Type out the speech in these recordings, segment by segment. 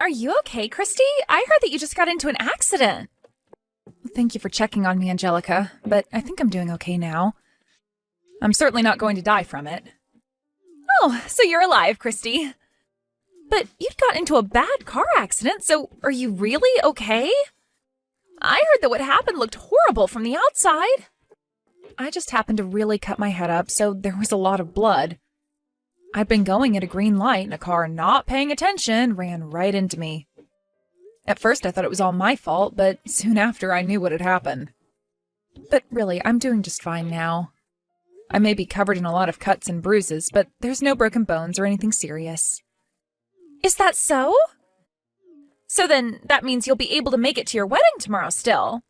Are you okay, Christy? I heard that you just got into an accident. Thank you for checking on me, Angelica, but I think I'm doing okay now. I'm certainly not going to die from it. Oh, so you're alive, Christy. But you'd got into a bad car accident, so are you really okay? I heard that what happened looked horrible from the outside. I just happened to really cut my head up, so there was a lot of blood. I'd been going at a green light, and a car not paying attention ran right into me. At first I thought it was all my fault, but soon after I knew what had happened. But really, I'm doing just fine now. I may be covered in a lot of cuts and bruises, but there's no broken bones or anything serious. Is that so? So then, that means you'll be able to make it to your wedding tomorrow still.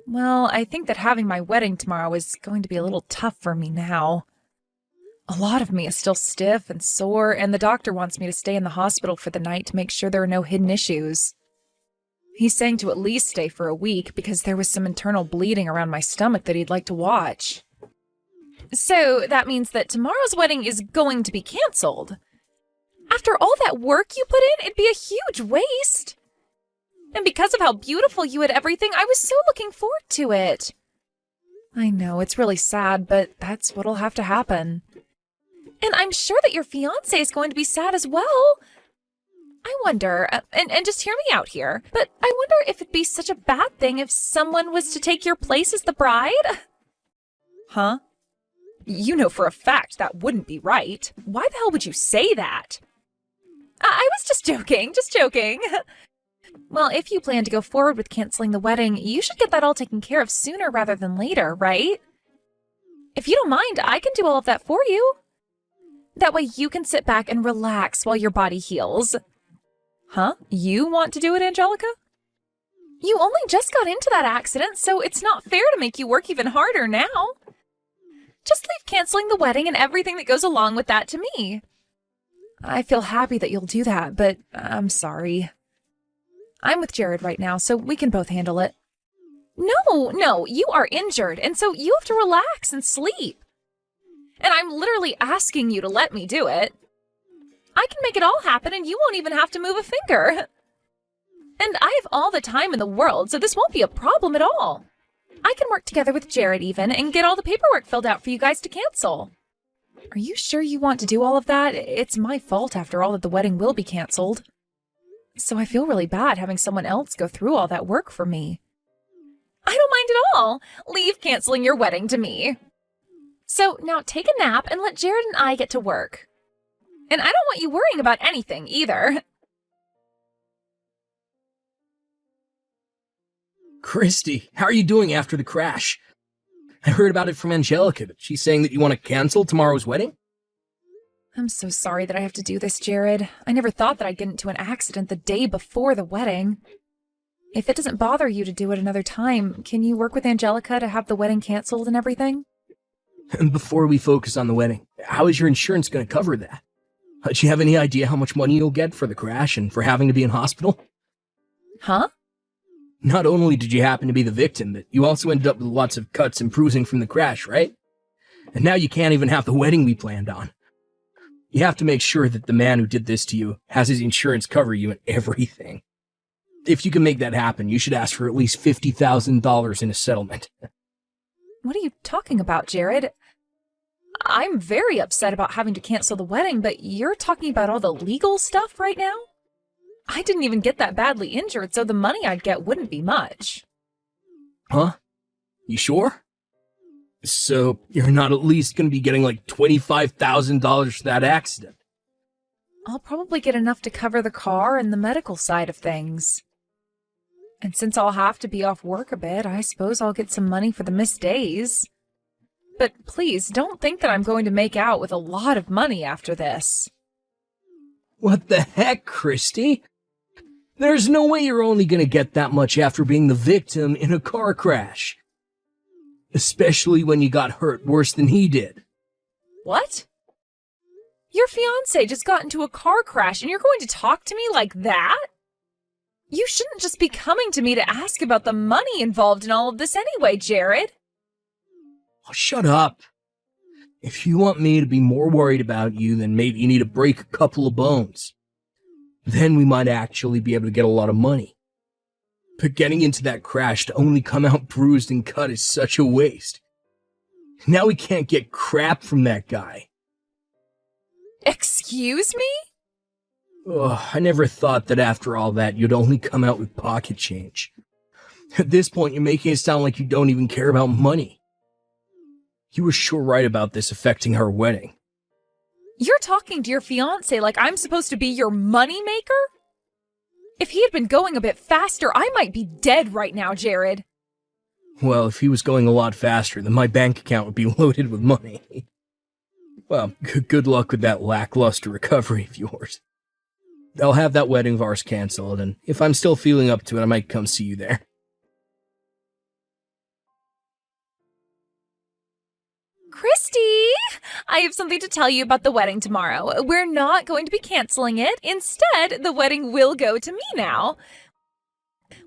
Well, I think that having my wedding tomorrow is going to be a little tough for me now. A lot of me is still stiff and sore, and the doctor wants me to stay in the hospital for the night to make sure there are no hidden issues. He's saying to at least stay for a week because there was some internal bleeding around my stomach that he'd like to watch. So that means that tomorrow's wedding is going to be canceled. After all that work you put in, it'd be a huge waste. And because of how beautiful you had everything, I was so looking forward to it. I know, it's really sad, but that's what'll have to happen. And I'm sure that your fiancé is going to be sad as well. I wonder, and just hear me out here, but I wonder if it'd be such a bad thing if someone was to take your place as the bride? Huh? You know for a fact that wouldn't be right. Why the hell would you say that? I was just joking. Well, if you plan to go forward with canceling the wedding, you should get that all taken care of sooner rather than later, right? If you don't mind, I can do all of that for you. That way you can sit back and relax while your body heals. Huh? You want to do it, Angelica? You only just got into that accident, so it's not fair to make you work even harder now. Just leave canceling the wedding and everything that goes along with that to me. I feel happy that you'll do that, but I'm sorry. I'm with Jared right now, so we can both handle it. No, you are injured, and so you have to relax and sleep. And I'm literally asking you to let me do it. I can make it all happen, and you won't even have to move a finger. And I have all the time in the world, so this won't be a problem at all. I can work together with Jared even and get all the paperwork filled out for you guys to cancel. Are you sure you want to do all of that? It's my fault after all that the wedding will be canceled. So I feel really bad having someone else go through all that work for me. I don't mind at all. Leave canceling your wedding to me. So now take a nap and let Jared and I get to work. And I don't want you worrying about anything either. Christy, how are you doing after the crash? I heard about it from Angelica, but she's saying that you want to cancel tomorrow's wedding? I'm so sorry that I have to do this, Jared. I never thought that I'd get into an accident the day before the wedding. If it doesn't bother you to do it another time, can you work with Angelica to have the wedding canceled and everything? And before we focus on the wedding, how is your insurance going to cover that? Do you have any idea how much money you'll get for the crash and for having to be in hospital? Huh? Not only did you happen to be the victim, but you also ended up with lots of cuts and bruising from the crash, right? And now you can't even have the wedding we planned on. You have to make sure that the man who did this to you has his insurance cover you and everything. If you can make that happen, you should ask for at least $50,000 in a settlement. What are you talking about, Jared? I'm very upset about having to cancel the wedding, but you're talking about all the legal stuff right now? I didn't even get that badly injured, so the money I'd get wouldn't be much. Huh? You sure? So you're not at least going to be getting like $25,000 for that accident? I'll probably get enough to cover the car and the medical side of things. And since I'll have to be off work a bit, I suppose I'll get some money for the missed days. But please, don't think that I'm going to make out with a lot of money after this. What the heck, Christy? There's no way you're only going to get that much after being the victim in a car crash. Especially when you got hurt worse than he did. What? Your fiancé just got into a car crash and you're going to talk to me like that? You shouldn't just be coming to me to ask about the money involved in all of this anyway, Jared. Oh, shut up. If you want me to be more worried about you, then maybe you need to break a couple of bones. Then we might actually be able to get a lot of money. But getting into that crash to only come out bruised and cut is such a waste. Now we can't get crap from that guy. Excuse me? Ugh, I never thought that after all that you'd only come out with pocket change. At this point, you're making it sound like you don't even care about money. You were sure right about this affecting our wedding. You're talking to your fiancé like I'm supposed to be your moneymaker? If he had been going a bit faster, I might be dead right now, Jared. Well, if he was going a lot faster, then my bank account would be loaded with money. Well, good luck with that lackluster recovery of yours. I'll have that wedding of ours canceled, and if I'm still feeling up to it, I might come see you there. Christy, I have something to tell you about the wedding tomorrow. We're not going to be canceling it. Instead, the wedding will go to me now.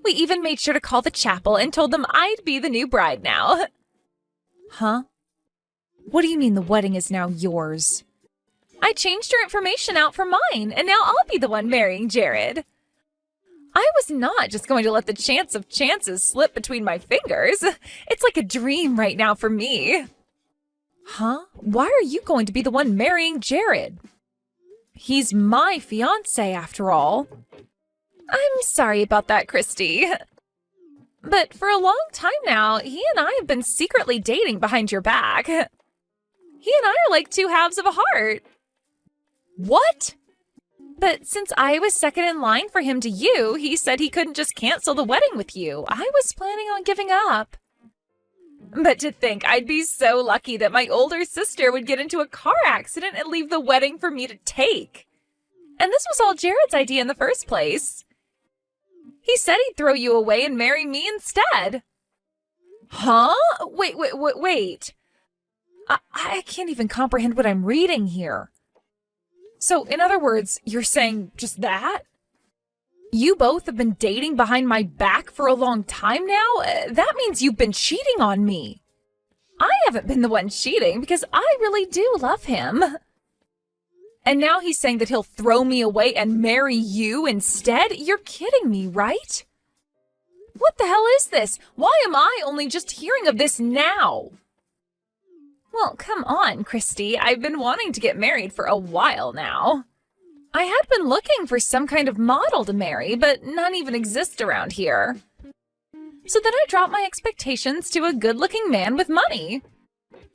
We even made sure to call the chapel and told them I'd be the new bride now. Huh? What do you mean the wedding is now yours? I changed your information out for mine, and now I'll be the one marrying Jared. I was not just going to let the chance of chances slip between my fingers. It's like a dream right now for me. Huh? Why are you going to be the one marrying Jared? He's my fiancé, after all. I'm sorry about that, Christy. But for a long time now, he and I have been secretly dating behind your back. He and I are like two halves of a heart. What? But since I was second in line for him to you, he said he couldn't just cancel the wedding with you. I was planning on giving up. But to think I'd be so lucky that my older sister would get into a car accident and leave the wedding for me to take. And this was all Jared's idea in the first place. He said he'd throw you away and marry me instead. Huh? Wait. I can't even comprehend what I'm reading here. So, in other words, you're saying just that? You both have been dating behind my back for a long time now? That means you've been cheating on me. I haven't been the one cheating because I really do love him. And now he's saying that he'll throw me away and marry you instead? You're kidding me, right? What the hell is this? Why am I only just hearing of this now? Well, come on, Christy. I've been wanting to get married for a while now. I had been looking for some kind of model to marry, but none even exist around here. So then I dropped my expectations to a good-looking man with money.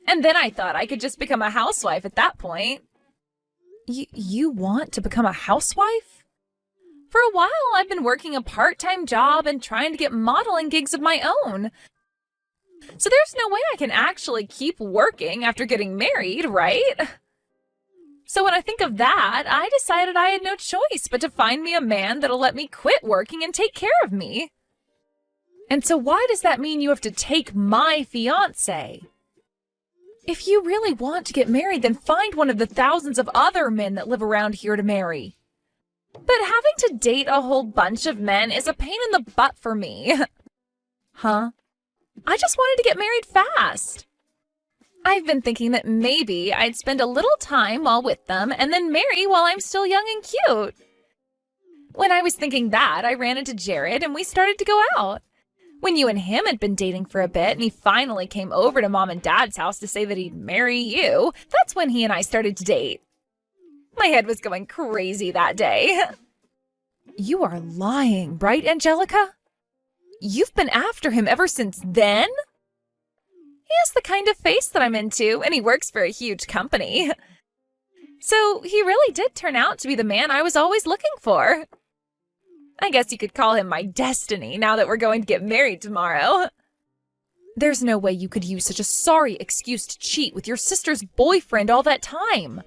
And then I thought I could just become a housewife at that point. You want to become a housewife? For a while, I've been working a part-time job and trying to get modeling gigs of my own. So there's no way I can actually keep working after getting married, right? So when I think of that, I decided I had no choice but to find me a man that'll let me quit working and take care of me. And so why does that mean you have to take my fiancé? If you really want to get married, then find one of the thousands of other men that live around here to marry. But having to date a whole bunch of men is a pain in the butt for me. Huh? I just wanted to get married fast. I've been thinking that maybe I'd spend a little time while with them and then marry while I'm still young and cute. When I was thinking that, I ran into Jared and we started to go out. When you and him had been dating for a bit and he finally came over to Mom and Dad's house to say that he'd marry you, that's when he and I started to date. My head was going crazy that day. You are lying, right, Angelica? You've been after him ever since then? He has the kind of face that I'm into, and he works for a huge company. So he really did turn out to be the man I was always looking for. I guess you could call him my destiny now that we're going to get married tomorrow. There's no way you could use such a sorry excuse to cheat with your sister's boyfriend all that time.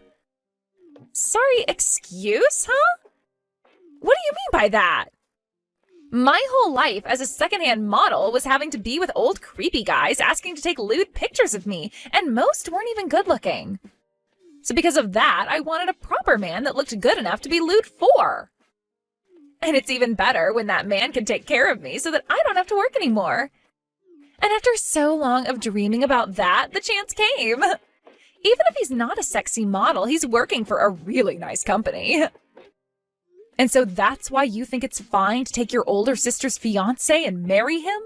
Sorry excuse, huh? What do you mean by that? My whole life as a secondhand model was having to be with old creepy guys asking to take lewd pictures of me, and most weren't even good looking. So because of that, I wanted a proper man that looked good enough to be lewd for. And it's even better when that man can take care of me so that I don't have to work anymore. And after so long of dreaming about that, the chance came. Even if he's not a sexy model, he's working for a really nice company. And so that's why you think it's fine to take your older sister's fiancé and marry him?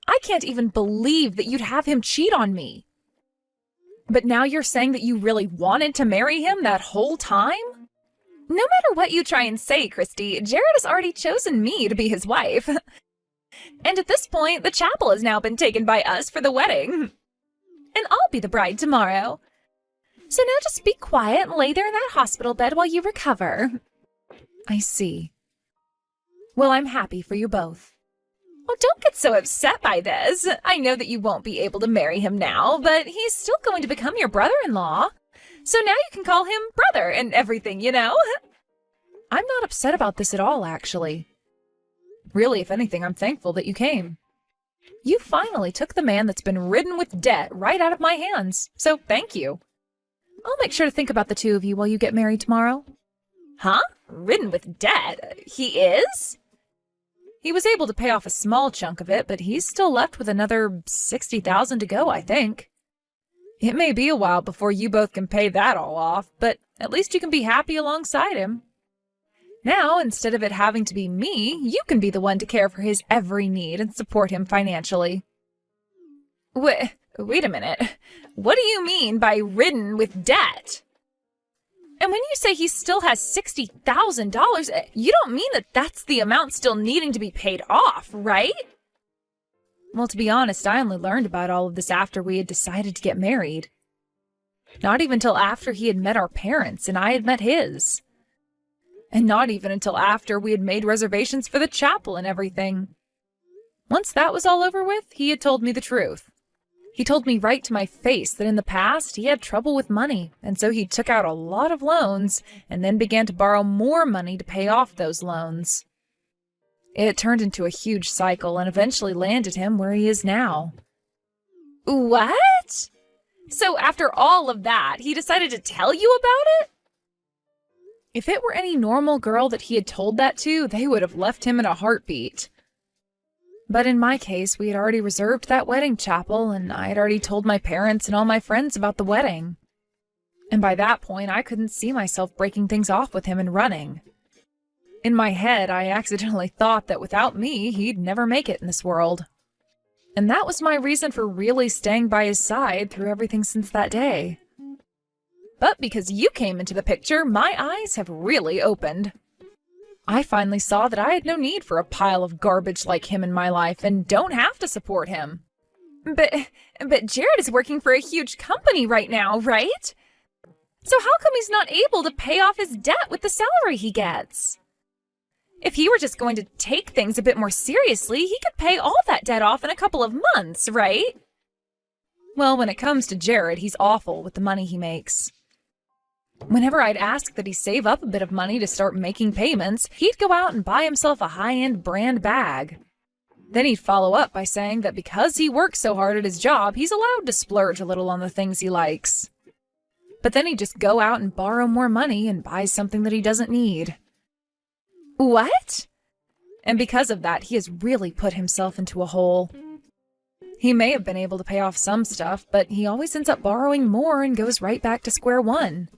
I can't even believe that you'd have him cheat on me. But now you're saying that you really wanted to marry him that whole time? No matter what you try and say, Christy, Jared has already chosen me to be his wife. And at this point, the chapel has now been taken by us for the wedding. And I'll be the bride tomorrow. So now just be quiet and lay there in that hospital bed while you recover. I see. Well, I'm happy for you both. Oh, don't get so upset by this. I know that you won't be able to marry him now, but he's still going to become your brother-in-law. So now you can call him brother and everything, you know? I'm not upset about this at all, actually. Really, if anything, I'm thankful that you came. You finally took the man that's been ridden with debt right out of my hands, so thank you. I'll make sure to think about the two of you while you get married tomorrow. Huh? Ridden with debt? He is? He was able to pay off a small chunk of it, but he's still left with another $60,000 to go, I think. It may be a while before you both can pay that all off, but at least you can be happy alongside him. Now, instead of it having to be me, you can be the one to care for his every need and support him financially. Wait a minute. What do you mean by ridden with debt? And when you say he still has $60,000, you don't mean that that's the amount still needing to be paid off, right? Well, to be honest, I only learned about all of this after we had decided to get married. Not even till after he had met our parents and I had met his. And not even until after we had made reservations for the chapel and everything. Once that was all over with, he had told me the truth. He told me right to my face that in the past he had trouble with money, and so he took out a lot of loans and then began to borrow more money to pay off those loans. It turned into a huge cycle and eventually landed him where he is now. What? So after all of that, he decided to tell you about it? If it were any normal girl that he had told that to, they would have left him in a heartbeat. But in my case, we had already reserved that wedding chapel, and I had already told my parents and all my friends about the wedding. And by that point, I couldn't see myself breaking things off with him and running. In my head, I accidentally thought that without me, he'd never make it in this world. And that was my reason for really staying by his side through everything since that day. But because you came into the picture, my eyes have really opened. I finally saw that I had no need for a pile of garbage like him in my life and don't have to support him. But Jared is working for a huge company right now, right? So how come he's not able to pay off his debt with the salary he gets? If he were just going to take things a bit more seriously, he could pay all that debt off in a couple of months, right? Well, when it comes to Jared, he's awful with the money he makes. Whenever I'd ask that he save up a bit of money to start making payments, he'd go out and buy himself a high-end brand bag. Then he'd follow up by saying that because he works so hard at his job, he's allowed to splurge a little on the things he likes. But then he'd just go out and borrow more money and buy something that he doesn't need. What? And because of that, he has really put himself into a hole. He may have been able to pay off some stuff, but he always ends up borrowing more and goes right back to square one.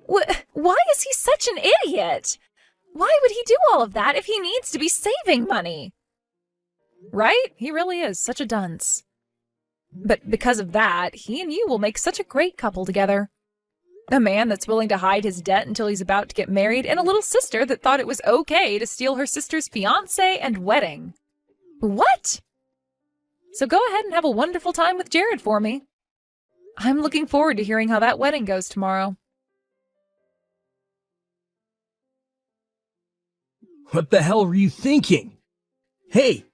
Why is he such an idiot? Why would he do all of that if he needs to be saving money? Right? He really is such a dunce. But because of that, he and you will make such a great couple together. A man that's willing to hide his debt until he's about to get married, and a little sister that thought it was okay to steal her sister's fiancé and wedding. What? So go ahead and have a wonderful time with Jared for me. I'm looking forward to hearing how that wedding goes tomorrow. What the hell were you thinking? Hey,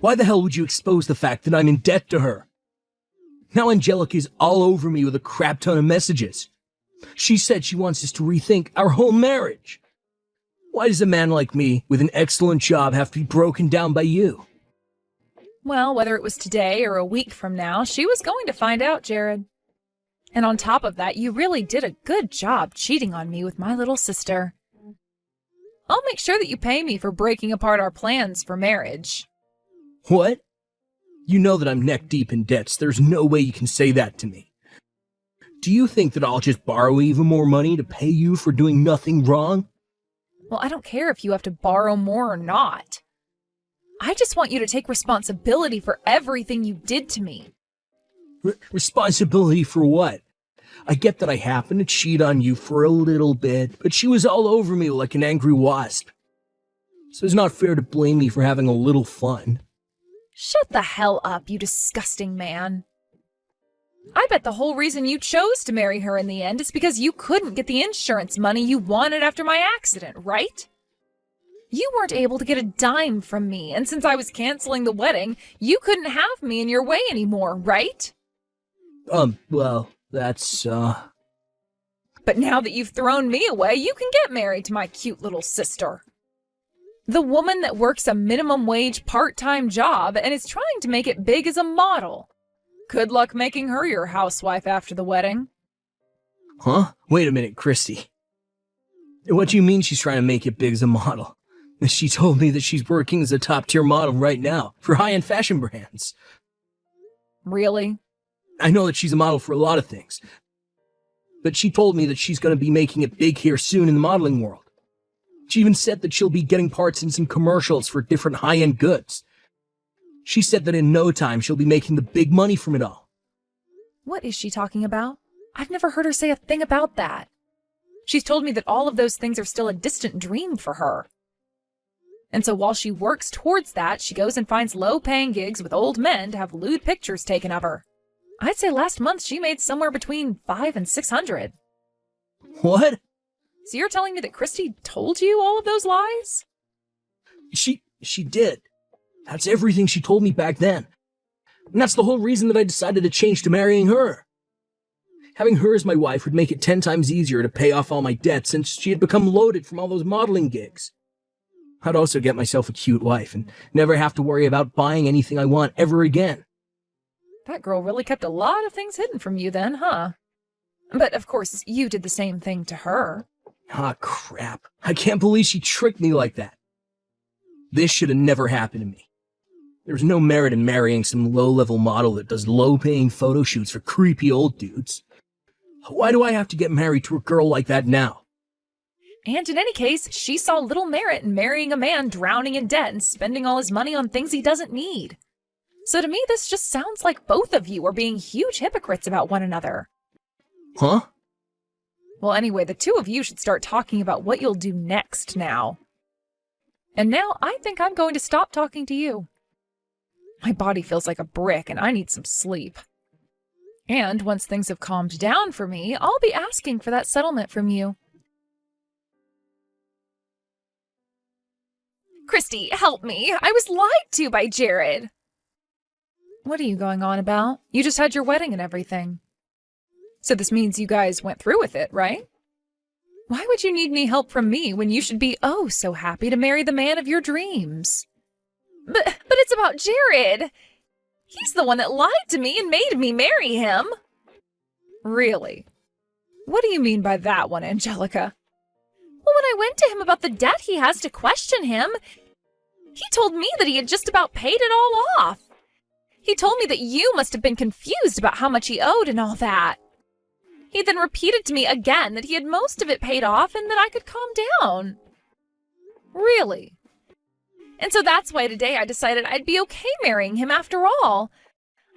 why the hell would you expose the fact that I'm in debt to her? Now Angelica's all over me with a crap ton of messages. She said she wants us to rethink our whole marriage. Why does a man like me, with an excellent job, have to be broken down by you? Well, whether it was today or a week from now, she was going to find out, Jared. And on top of that, you really did a good job cheating on me with my little sister. I'll make sure that you pay me for breaking apart our plans for marriage. What? You know that I'm neck deep in debts. There's no way you can say that to me. Do you think that I'll just borrow even more money to pay you for doing nothing wrong? Well, I don't care if you have to borrow more or not. I just want you to take responsibility for everything you did to me. Responsibility for what? I get that I happened to cheat on you for a little bit, but she was all over me like an angry wasp. So it's not fair to blame me for having a little fun. Shut the hell up, you disgusting man. I bet the whole reason you chose to marry her in the end is because you couldn't get the insurance money you wanted after my accident, right? You weren't able to get a dime from me, and since I was canceling the wedding, you couldn't have me in your way anymore, right? Well, that's, But now that you've thrown me away, you can get married to my cute little sister. The woman that works a minimum wage part-time job and is trying to make it big as a model. Good luck making her your housewife after the wedding. Huh? Wait a minute, Christy. What do you mean she's trying to make it big as a model? She told me that she's working as a top-tier model right now for high-end fashion brands. Really? I know that she's a model for a lot of things, but she told me that she's going to be making it big here soon in the modeling world. She even said that she'll be getting parts in some commercials for different high-end goods. She said that in no time she'll be making the big money from it all. What is she talking about? I've never heard her say a thing about that. She's told me that all of those things are still a distant dream for her. And so while she works towards that, she goes and finds low-paying gigs with old men to have lewd pictures taken of her. I'd say last month she made somewhere between $500 and $600. What? So you're telling me that Christy told you all of those lies? She did. That's everything she told me back then. And that's the whole reason that I decided to change to marrying her. Having her as my wife would make it 10 times easier to pay off all my debts since she had become loaded from all those modeling gigs. I'd also get myself a cute wife and never have to worry about buying anything I want ever again. That girl really kept a lot of things hidden from you then, huh? But of course, you did the same thing to her. Ah, crap. I can't believe she tricked me like that. This should have never happened to me. There's no merit in marrying some low-level model that does low-paying photo shoots for creepy old dudes. Why do I have to get married to a girl like that now? And in any case, she saw little merit in marrying a man drowning in debt and spending all his money on things he doesn't need. So to me, this just sounds like both of you are being huge hypocrites about one another. Huh? Well, anyway, the two of you should start talking about what you'll do next now. And now I think I'm going to stop talking to you. My body feels like a brick and I need some sleep. And once things have calmed down for me, I'll be asking for that settlement from you. Christy, help me. I was lied to by Jared. What are you going on about? You just had your wedding and everything. So this means you guys went through with it, right? Why would you need any help from me when you should be oh so happy to marry the man of your dreams? But it's about Jared. He's the one that lied to me and made me marry him. Really? What do you mean by that one, Angelica? Well, when I went to him about the debt he has to question him, he told me that he had just about paid it all off. He told me that you must have been confused about how much he owed and all that. He then repeated to me again that he had most of it paid off and that I could calm down. Really? And so that's why today I decided I'd be okay marrying him after all.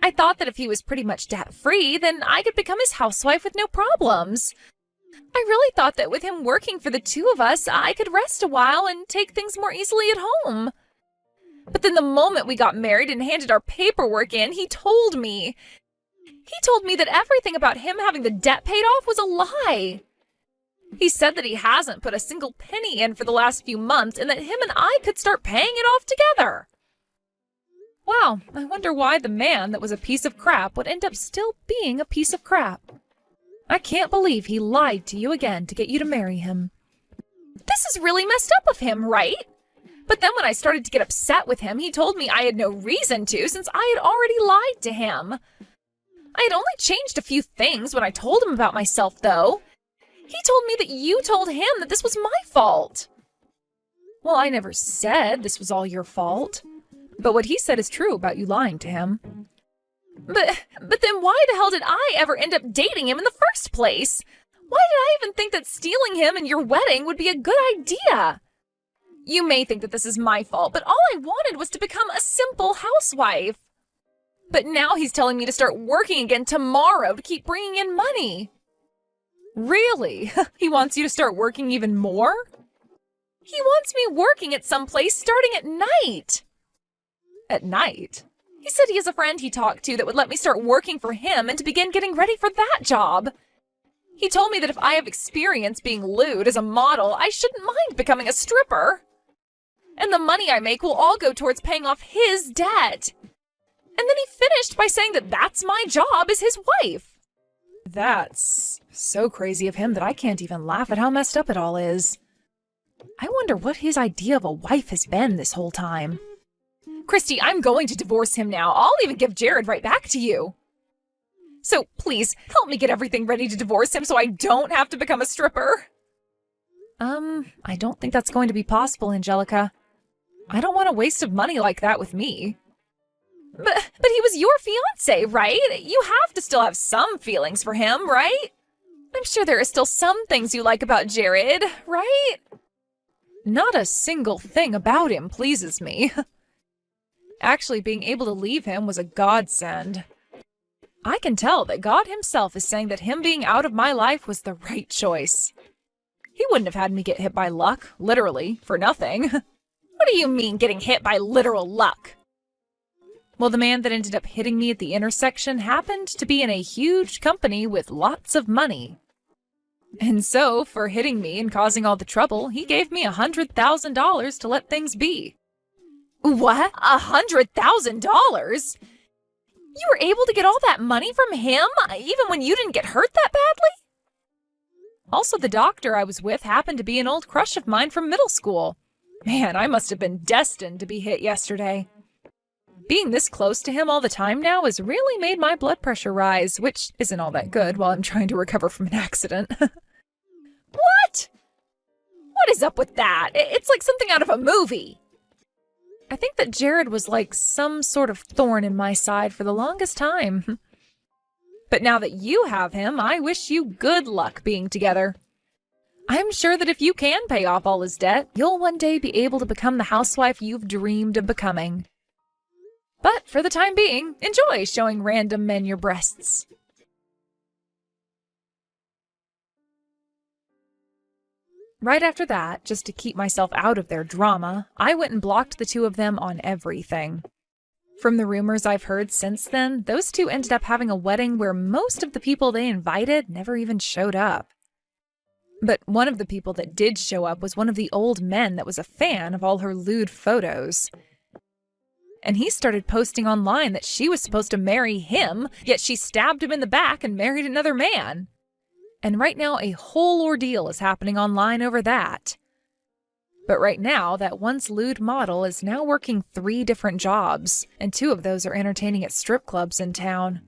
I thought that if he was pretty much debt-free, then I could become his housewife with no problems. I really thought that with him working for the two of us, I could rest a while and take things more easily at home. But then the moment we got married and handed our paperwork in, he told me that everything about him having the debt paid off was a lie. He said that he hasn't put a single penny in for the last few months and that him and I could start paying it off together. Wow, I wonder why the man that was a piece of crap would end up still being a piece of crap. I can't believe he lied to you again to get you to marry him. This is really messed up of him, right? But then when I started to get upset with him, he told me I had no reason to since I had already lied to him. I had only changed a few things when I told him about myself, though. He told me that you told him that this was my fault. Well, I never said this was all your fault. But what he said is true about you lying to him. But then why the hell did I ever end up dating him in the first place? Why did I even think that stealing him and your wedding would be a good idea? You may think that this is my fault, but all I wanted was to become a simple housewife. But now he's telling me to start working again tomorrow to keep bringing in money. Really? He wants you to start working even more? He wants me working at some place starting at night. At night? He said he has a friend he talked to that would let me start working for him and to begin getting ready for that job. He told me that if I have experience being lewd as a model, I shouldn't mind becoming a stripper. And the money I make will all go towards paying off his debt. And then he finished by saying that that's my job as his wife. That's so crazy of him that I can't even laugh at how messed up it all is. I wonder what his idea of a wife has been this whole time. Christy, I'm going to divorce him now. I'll even give Jared right back to you. So please, help me get everything ready to divorce him so I don't have to become a stripper. I don't think that's going to be possible, Angelica. I don't want a waste of money like that with me. But he was your fiancé, right? You have to still have some feelings for him, right? I'm sure there are still some things you like about Jared, right? Not a single thing about him pleases me. Actually, being able to leave him was a godsend. I can tell that God himself is saying that him being out of my life was the right choice. He wouldn't have had me get hit by luck, literally, for nothing. What do you mean, getting hit by literal luck? Well, the man that ended up hitting me at the intersection happened to be in a huge company with lots of money. And so, for hitting me and causing all the trouble, he gave me $100,000 to let things be. What? $100,000? You were able to get all that money from him, even when you didn't get hurt that badly? Also, the doctor I was with happened to be an old crush of mine from middle school. Man, I must have been destined to be hit yesterday. Being this close to him all the time now has really made my blood pressure rise, which isn't all that good while I'm trying to recover from an accident. What? What is up with that? It's like something out of a movie. I think that Jared was like some sort of thorn in my side for the longest time. But now that you have him, I wish you good luck being together. I'm sure that if you can pay off all his debt, you'll one day be able to become the housewife you've dreamed of becoming. But for the time being, enjoy showing random men your breasts. Right after that, just to keep myself out of their drama, I went and blocked the two of them on everything. From the rumors I've heard since then, those two ended up having a wedding where most of the people they invited never even showed up. But one of the people that did show up was one of the old men that was a fan of all her lewd photos. And he started posting online that she was supposed to marry him, yet she stabbed him in the back and married another man. And right now, a whole ordeal is happening online over that. But right now, that once lewd model is now working 3 different jobs, and 2 of those are entertaining at strip clubs in town.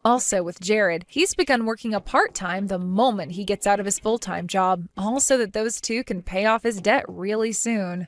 Also, with Jared, he's begun working a part-time the moment he gets out of his full-time job, all so that those 2 can pay off his debt really soon.